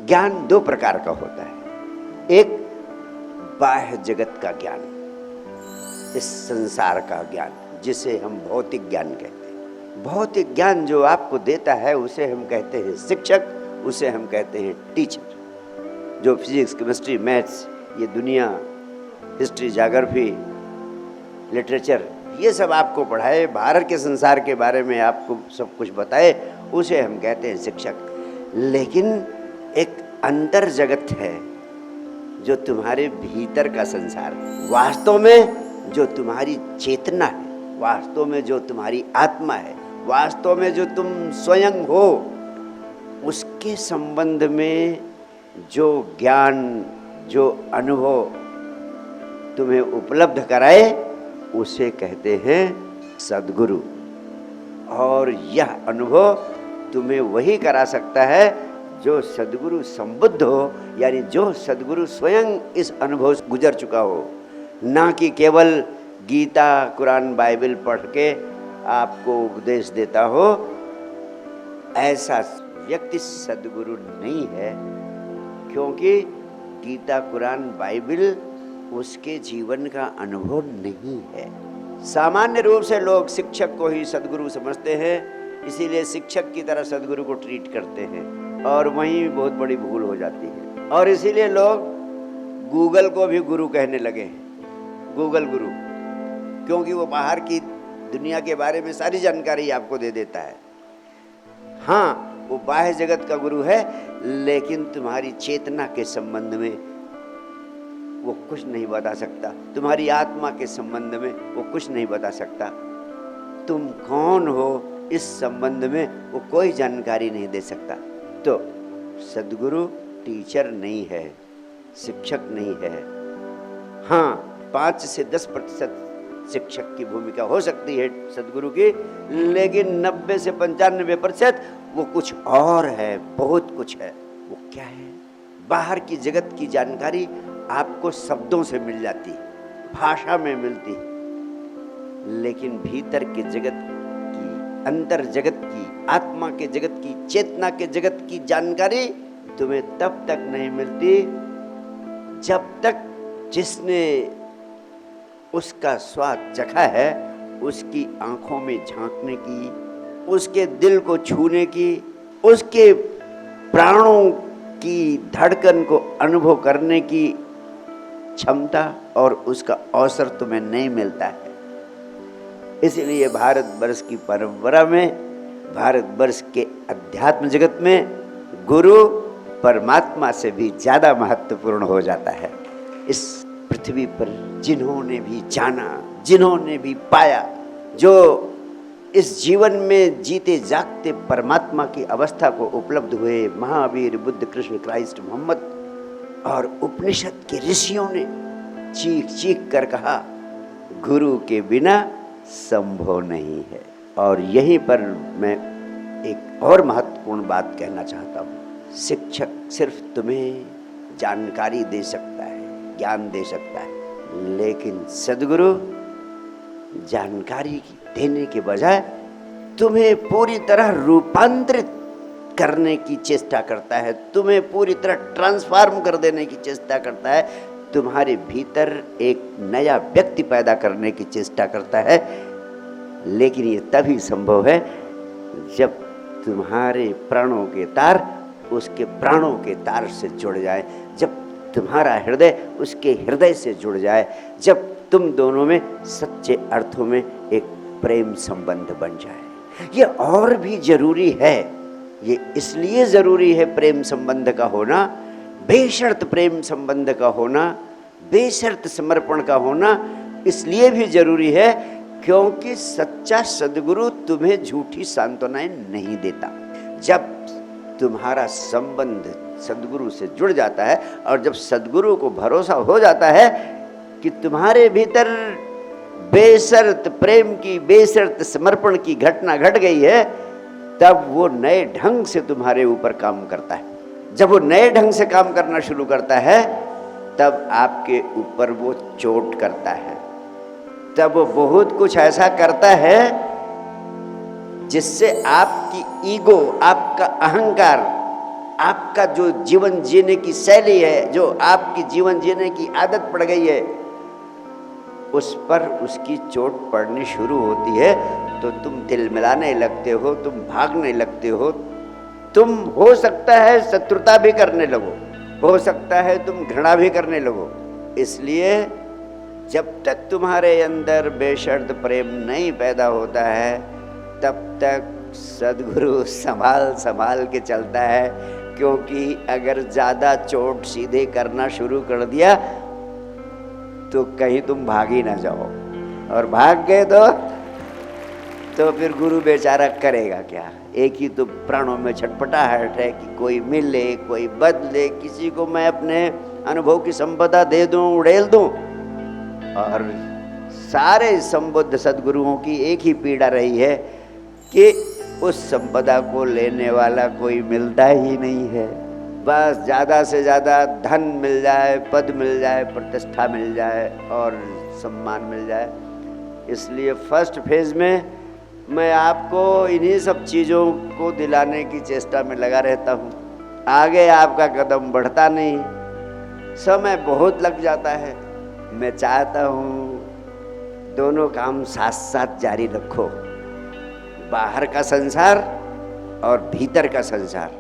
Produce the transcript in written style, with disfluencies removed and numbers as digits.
ज्ञान दो प्रकार का होता है। एक बाह्य जगत का ज्ञान, इस संसार का ज्ञान, जिसे हम भौतिक ज्ञान कहते हैं। भौतिक ज्ञान जो आपको देता है उसे हम कहते हैं शिक्षक, उसे हम कहते हैं टीचर। जो फिजिक्स, केमिस्ट्री, मैथ्स, ये दुनिया, हिस्ट्री, ज्योग्राफी, लिटरेचर, ये सब आपको पढ़ाए, बाहर के संसार के बारे में आपको सब कुछ बताए, उसे हम कहते हैं शिक्षक। लेकिन एक अंतर जगत है जो तुम्हारे भीतर का संसार है, वास्तव में जो तुम्हारी चेतना है, वास्तव में जो तुम्हारी आत्मा है, वास्तव में जो तुम स्वयं हो, उसके संबंध में जो ज्ञान, जो अनुभव तुम्हें उपलब्ध कराए, उसे कहते हैं सद्गुरु। और यह अनुभव तुम्हें वही करा सकता है जो सद्गुरु संबुद्ध हो, यानी जो सद्गुरु स्वयं इस अनुभव से गुजर चुका हो, ना कि केवल गीता, कुरान, बाइबल पढ़ के आपको उपदेश देता हो। ऐसा व्यक्ति सद्गुरु नहीं है, क्योंकि गीता, कुरान, बाइबल उसके जीवन का अनुभव नहीं है। सामान्य रूप से लोग शिक्षक को ही सद्गुरु समझते हैं, इसीलिए शिक्षक की तरह सद्गुरु को ट्रीट करते हैं, और वहीं बहुत बड़ी भूल हो जाती है। और इसीलिए लोग गूगल को भी गुरु कहने लगे हैं, गूगल गुरु, क्योंकि वो बाहर की दुनिया के बारे में सारी जानकारी आपको दे देता है। हाँ, वो बाह्य जगत का गुरु है, लेकिन तुम्हारी चेतना के संबंध में वो कुछ नहीं बता सकता, तुम्हारी आत्मा के संबंध में वो कुछ नहीं बता सकता। तुम कौन हो इस संबंध में वो कोई जानकारी नहीं दे सकता। तो सद्गुरु टीचर नहीं है, शिक्षक नहीं है। हाँ, 5 से 10% शिक्षक की भूमिका हो सकती है सद्गुरु की, लेकिन 90 से 95% वो कुछ और है, बहुत कुछ है। वो क्या है? बाहर की जगत की जानकारी आपको शब्दों से मिल जाती, भाषा में मिलती, लेकिन भीतर के जगत की, अंतर जगत की, आत्मा के जगत की, चेतना के जगत की जानकारी तुम्हें तब तक नहीं मिलती जब तक जिसने उसका स्वाद चखा है, उसकी आंखों में झांकने की, उसके दिल को छूने की, उसके प्राणों की धड़कन को अनुभव करने की क्षमता और उसका अवसर तुम्हें नहीं मिलता है। इसलिए भारतवर्ष की परंपरा में, भारतवर्ष के अध्यात्म जगत में गुरु परमात्मा से भी ज़्यादा महत्वपूर्ण हो जाता है। इस पृथ्वी पर जिन्होंने भी जाना, जिन्होंने भी पाया, जो इस जीवन में जीते जागते परमात्मा की अवस्था को उपलब्ध हुए, महावीर, बुद्ध, कृष्ण, क्राइस्ट, मोहम्मद और उपनिषद के ऋषियों ने चीख चीख कर कहा, गुरु के बिना संभव नहीं है। और यहीं पर मैं एक और महत्वपूर्ण बात कहना चाहता हूँ। शिक्षक सिर्फ तुम्हें जानकारी दे सकता है, ज्ञान दे सकता है, लेकिन सद्गुरु जानकारी देने के बजाय तुम्हें पूरी तरह रूपांतरित करने की चेष्टा करता है, तुम्हें पूरी तरह ट्रांसफॉर्म कर देने की चेष्टा करता है, तुम्हारे भीतर एक नया व्यक्ति पैदा करने की चेष्टा करता है। लेकिन ये तभी संभव है जब तुम्हारे प्राणों के तार उसके प्राणों के तार से जुड़ जाए, जब तुम्हारा हृदय उसके हृदय से जुड़ जाए, जब तुम दोनों में सच्चे अर्थों में एक प्रेम संबंध बन जाए। ये और भी जरूरी है, ये इसलिए जरूरी है प्रेम संबंध का होना, बेशर्त प्रेम संबंध का होना, बेशर्त समर्पण का होना इसलिए भी जरूरी है क्योंकि सच्चा सद्गुरु तुम्हें झूठी सांत्वनाएं नहीं देता। जब तुम्हारा संबंध सद्गुरु से जुड़ जाता है और जब सद्गुरु को भरोसा हो जाता है कि तुम्हारे भीतर बेशर्त प्रेम की, बेशर्त समर्पण की घटना घट गई है, तब वो नए ढंग से तुम्हारे ऊपर काम करता है। जब वो नए ढंग से काम करना शुरू करता है, तब आपके ऊपर वो चोट करता है, तब वो बहुत कुछ ऐसा करता है जिससे आपकी ईगो, आपका अहंकार, आपका जो जीवन जीने की शैली है, जो आपकी जीवन जीने की आदत पड़ गई है, उस पर उसकी चोट पड़नी शुरू होती है तो तुम तिलमिलाने लगते हो, तुम भागने लगते हो, तुम हो सकता है शत्रुता भी करने लगो, हो सकता है तुम घृणा भी करने लगो। इसलिए जब तक तुम्हारे अंदर बेशर्त प्रेम नहीं पैदा होता है तब तक सद्गुरु संभाल संभाल के चलता है, क्योंकि अगर ज़्यादा चोट सीधे करना शुरू कर दिया तो कहीं तुम भाग ही ना जाओ, और भाग गए तो फिर गुरु बेचारा करेगा क्या। एक ही तो प्राणों में छटपटाहट है कि कोई मिले, कोई बदले, किसी को मैं अपने अनुभव की संपदा दे दूं, उड़ेल दूं। और सारे संबुद्ध सद्गुरुओं की एक ही पीड़ा रही है कि उस संपदा को लेने वाला कोई मिलता ही नहीं है। बस ज़्यादा से ज़्यादा धन मिल जाए, पद मिल जाए, प्रतिष्ठा मिल जाए और सम्मान मिल जाए। इसलिए फर्स्ट फेज में मैं आपको इन्हीं सब चीज़ों को दिलाने की चेष्टा में लगा रहता हूँ। आगे आपका कदम बढ़ता नहीं, समय बहुत लग जाता है। मैं चाहता हूँ दोनों काम साथ साथ जारी रखो, बाहर का संसार और भीतर का संसार।